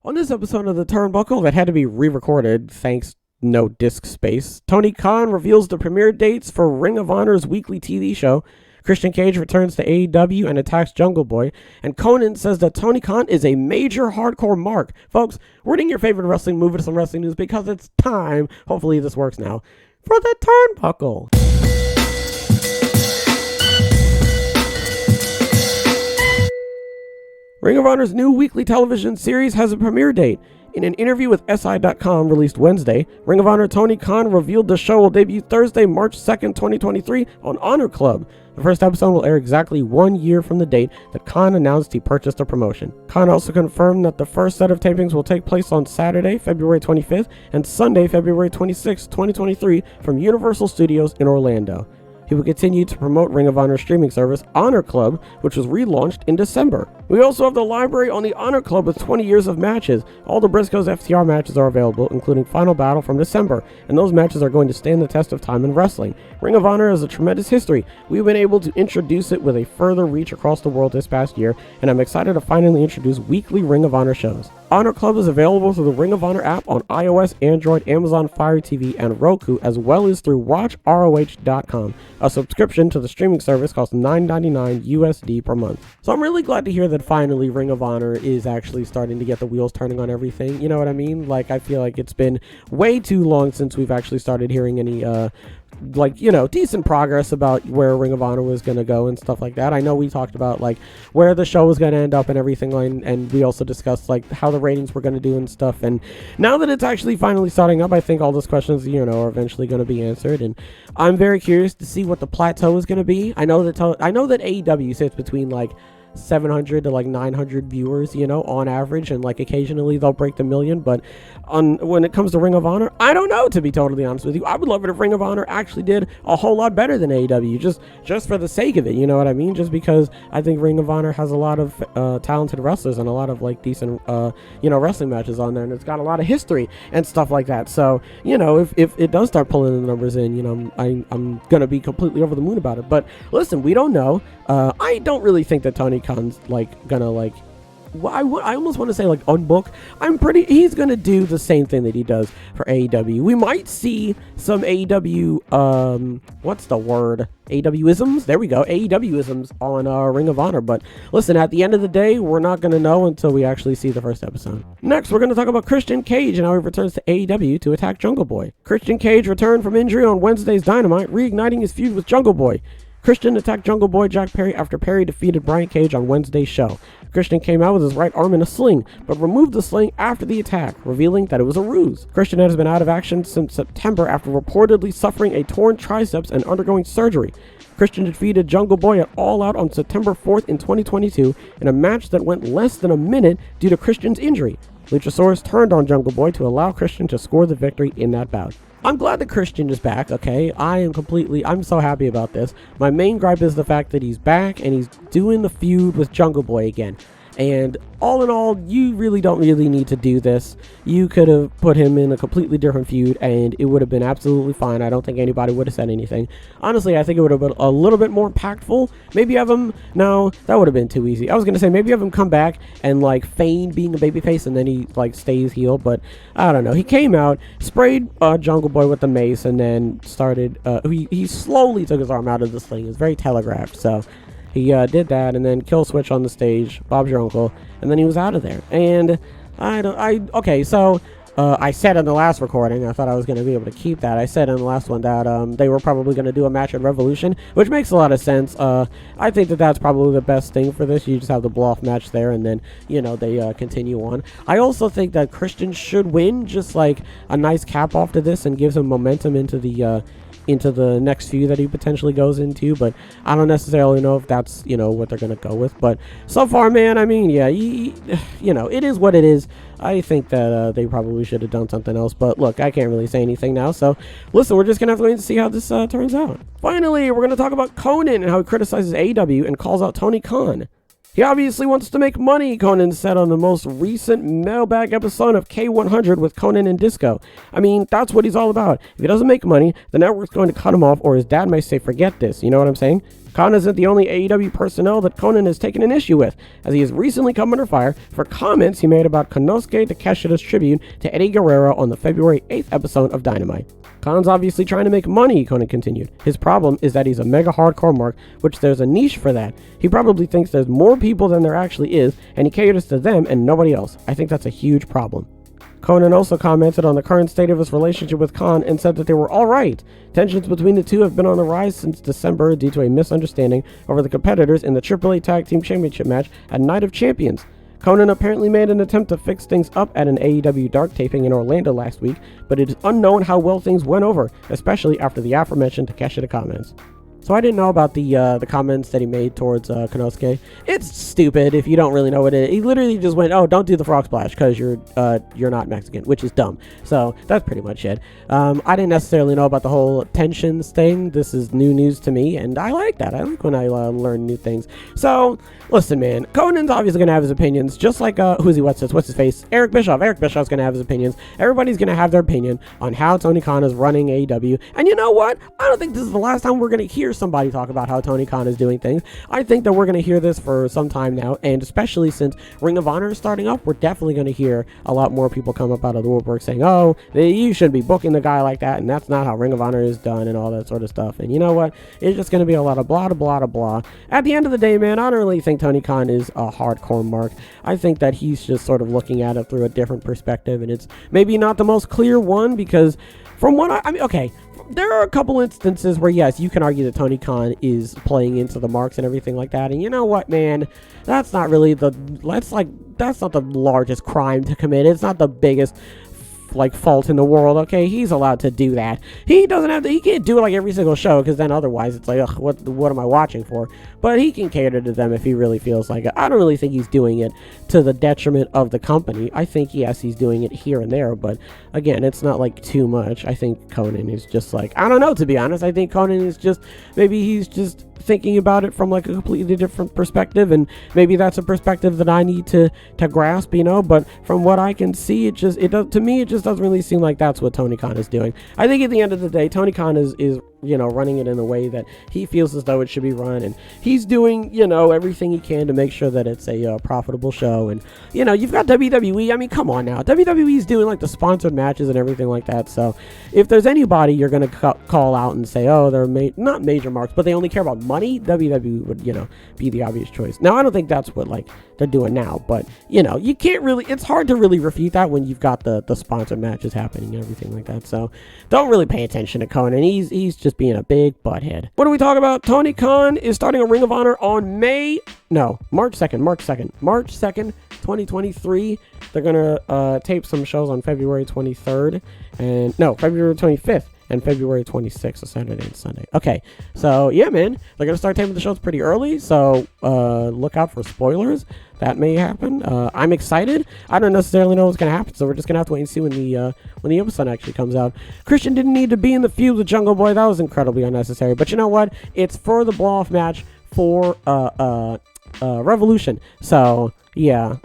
On this episode of the Turnbuckle that had to be re-recorded, thanks no disk space, Tony Khan reveals the premiere dates for Ring of Honor's weekly TV show, Christian Cage returns to AEW and attacks Jungle Boy, and Conan says that Tony Khan is a major hardcore mark. Folks, we're reading your favorite wrestling move with some wrestling news because it's time, hopefully this works now, for the Turnbuckle. Ring of Honor's new weekly television series has a premiere date. In an interview with SI.com released Wednesday, Ring of Honor Tony Khan revealed the show will debut Thursday, March 2nd, 2023 on Honor Club. The first episode will air exactly 1 year from the date that Khan announced he purchased the promotion. Khan also confirmed that the first set of tapings will take place on Saturday, February 25th and Sunday, February 26th, 2023 from Universal Studios in Orlando. He will continue to promote Ring of Honor streaming service Honor Club, which was relaunched in December. We also have the library on the Honor Club with 20 years of matches. All the Briscoes FTR matches are available, including Final Battle from December, and those matches are going to stand the test of time in wrestling. Ring of Honor has a tremendous history. We've been able to introduce it with a further reach across the world this past year, and I'm excited to finally introduce weekly Ring of Honor shows. Honor Club is available through the Ring of Honor app on iOS, Android, Amazon Fire TV, and Roku, as well as through WatchROH.com. A subscription to the streaming service costs $9.99 USD per month. So I'm really glad to hear that finally Ring of Honor is actually starting to get the wheels turning on everything. You know what I mean? Like, I feel like it's been way too long since we've actually started hearing any decent progress about where Ring of Honor was going to go and stuff like that. I know we talked about like where the show was going to end up and everything, and we also discussed like how the ratings were going to do and stuff. And now that it's actually finally starting up, I think all those questions, are eventually going to be answered. And I'm very curious to see what the plateau is going to be. I know that AEW sits between like 700 to like 900 viewers, on average, and like occasionally they'll break the million, but when it comes to Ring of Honor, I don't know, to be totally honest with you. I would love it if Ring of Honor actually did a whole lot better than AEW, just for the sake of it, you know what I mean? Just because I think Ring of Honor has a lot of talented wrestlers and a lot of like decent wrestling matches on there, and it's got a lot of history and stuff like that. So if it does start pulling the numbers in, I'm gonna be completely over the moon about it. But listen, we don't know. I don't really think that Tony Khan's gonna I almost want to say like unbook. He's gonna do the same thing that he does for AEW. We might see some AEW what's the word? AEW-isms? There we go. AEW-isms on Ring of Honor. But listen, at the end of the day, we're not gonna know until we actually see the first episode. Next, we're gonna talk about Christian Cage and how he returns to AEW to attack Jungle Boy. Christian Cage returned from injury on Wednesday's Dynamite, reigniting his feud with Jungle Boy. Christian attacked Jungle Boy Jack Perry after Perry defeated Brian Cage on Wednesday's show. Christian came out with his right arm in a sling, but removed the sling after the attack, revealing that it was a ruse. Christian has been out of action since September after reportedly suffering a torn triceps and undergoing surgery. Christian defeated Jungle Boy at All Out on September 4th in 2022 in a match that went less than a minute due to Christian's injury. Luchasaurus turned on Jungle Boy to allow Christian to score the victory in that bout. I'm glad that Christian is back, okay? I'm so happy about this. My main gripe is the fact that he's back and he's doing the feud with Jungle Boy again. And all in all, you really don't need to do this. You could have put him in a completely different feud and it would have been absolutely fine. I don't think anybody would have said anything. Honestly, I think it would have been a little bit more impactful. Maybe have him, no, that would have been too easy. I was going to say maybe have him come back and like feign being a babyface and then he like stays heel, but I don't know. He came out, sprayed Jungle Boy with the mace, and then started, he slowly took his arm out of the sling. It was very telegraphed, so he did that, and then kill switch on the stage, Bob's your uncle, and then he was out of there. And I said in the last recording, I thought I was going to be able to keep that. I said in the last one that they were probably going to do a match at Revolution, which makes a lot of sense. I think that that's probably the best thing for this. You just have the blow-off match there, and then, they continue on. I also think that Christian should win, just like a nice cap off to this, and gives him momentum into the next feud that he potentially goes into, but I don't necessarily know if that's, what they're going to go with. But so far, man, I mean, yeah, it is what it is. I think that they probably should have done something else, but look, I can't really say anything now, so listen, we're just going to have to wait and see how this turns out. Finally, we're going to talk about Conan and how he criticizes AEW and calls out Tony Khan. He obviously wants to make money, Conan said on the most recent mailbag episode of K100 with Conan and Disco. I mean, that's what he's all about. If he doesn't make money, the network's going to cut him off, or his dad may say, forget this. You know what I'm saying? Khan isn't the only AEW personnel that Conan has taken an issue with, as he has recently come under fire for comments he made about Konosuke Takeshida's tribute to Eddie Guerrero on the February 8th episode of Dynamite. Khan's obviously trying to make money, Conan continued. His problem is that he's a mega hardcore mark, which there's a niche for that. He probably thinks there's more people than there actually is, and he caters to them and nobody else. I think that's a huge problem. Conan also commented on the current state of his relationship with Khan and said that they were alright. Tensions between the two have been on the rise since December due to a misunderstanding over the competitors in the AAA Tag Team Championship match at Night of Champions. Conan apparently made an attempt to fix things up at an AEW Dark taping in Orlando last week, but it is unknown how well things went over, especially after the aforementioned Takeshita comments. So I didn't know about the comments that he made towards Konosuke. It's stupid if you don't really know what it is. He literally just went, "Oh, don't do the frog splash because you're not Mexican," which is dumb. So that's pretty much it. I didn't necessarily know about the whole tensions thing. This is new news to me, and I like that. I like when I learn new things. So listen, man, Conan's obviously gonna have his opinions, just like what's his face? Eric Bischoff. Eric Bischoff's gonna have his opinions. Everybody's gonna have their opinion on how Tony Khan is running AEW. And you know what? I don't think this is the last time we're gonna hear somebody talk about how Tony Khan is doing things. I think that we're going to hear this for some time now, and especially since Ring of Honor is starting up, we're definitely going to hear a lot more people come up out of the woodwork saying, "Oh, you shouldn't be booking the guy like that, and that's not how Ring of Honor is done," and all that sort of stuff. And you know what? It's just going to be a lot of blah, blah, blah, blah. At the end of the day, man, I don't really think Tony Khan is a hardcore mark. I think that he's just sort of looking at it through a different perspective, and it's maybe not the most clear one, because from what I mean, okay, there are a couple instances where, yes, you can argue that Tony Khan is playing into the marks and everything like that. And you know what, man? That's not really that's not the largest crime to commit. It's not the biggest fault in the world. Okay, he's allowed to do that. He can't do it like every single show, because then otherwise it's like, ugh, what am I watching for? But he can cater to them if he really feels like it. I don't really think he's doing it to the detriment of the company. I think, yes, he's doing it here and there, but again, it's not like too much. I think Conan is just like, I don't know, to be honest. I think Conan is just, maybe he's just thinking about it from like a completely different perspective, and maybe that's a perspective that I need to grasp, you know. But from what I can see, it just doesn't really seem like that's what Tony Khan is doing. I think at the end of the day, Tony Khan is running it in a way that he feels as though it should be run, and he's doing everything he can to make sure that it's a profitable show. And you've got WWE. I mean, come on now, WWE's doing like the sponsored matches and everything like that. So if there's anybody you're gonna call out and say, oh, they're not major marks, but they only care about money, WWE would be the obvious choice. Now I don't think that's what they're doing now, but you can't really, it's hard to really refute that when you've got the sponsored matches happening and everything like that. So don't really pay attention to Conan. He's just being a big butthead. What do we talk about? Tony Khan is starting a Ring of Honor on March 2nd, 2023. They're gonna tape some shows on February 23rd February 25th and February 26th, so Saturday and Sunday. Okay, so yeah, man, they're gonna start taping the shows pretty early, so look out for spoilers. That may happen. I'm excited. I don't necessarily know what's gonna happen, so we're just gonna have to wait and see when the episode actually comes out. Christian didn't need to be in the feud with Jungle Boy. That was incredibly unnecessary. But you know what? It's for the blow-off match for Revolution. So yeah,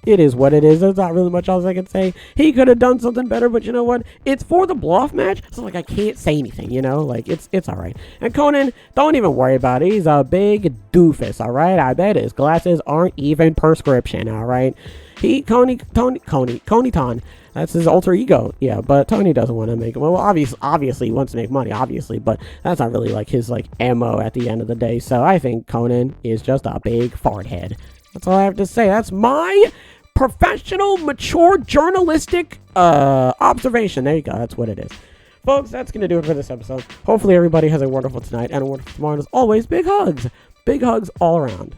it is what it is. There's not really much else I can say. He could have done something better, but you know what? It's for the blow-off match, so I can't say anything, it's all right. And Conan, don't even worry about it. He's a big doofus, all right? I bet his glasses aren't even prescription, all right? Coney Ton. That's his alter ego. Yeah, but Tony doesn't want to make it. Well, obviously he wants to make money, obviously, but that's not really his MO at the end of the day. So I think Conan is just a big fart head. That's all I have to say. That's my professional, mature, journalistic observation. There you go. That's what it is. Folks, that's going to do it for this episode. Hopefully everybody has a wonderful tonight and a wonderful tomorrow. And as always, big hugs. Big hugs all around.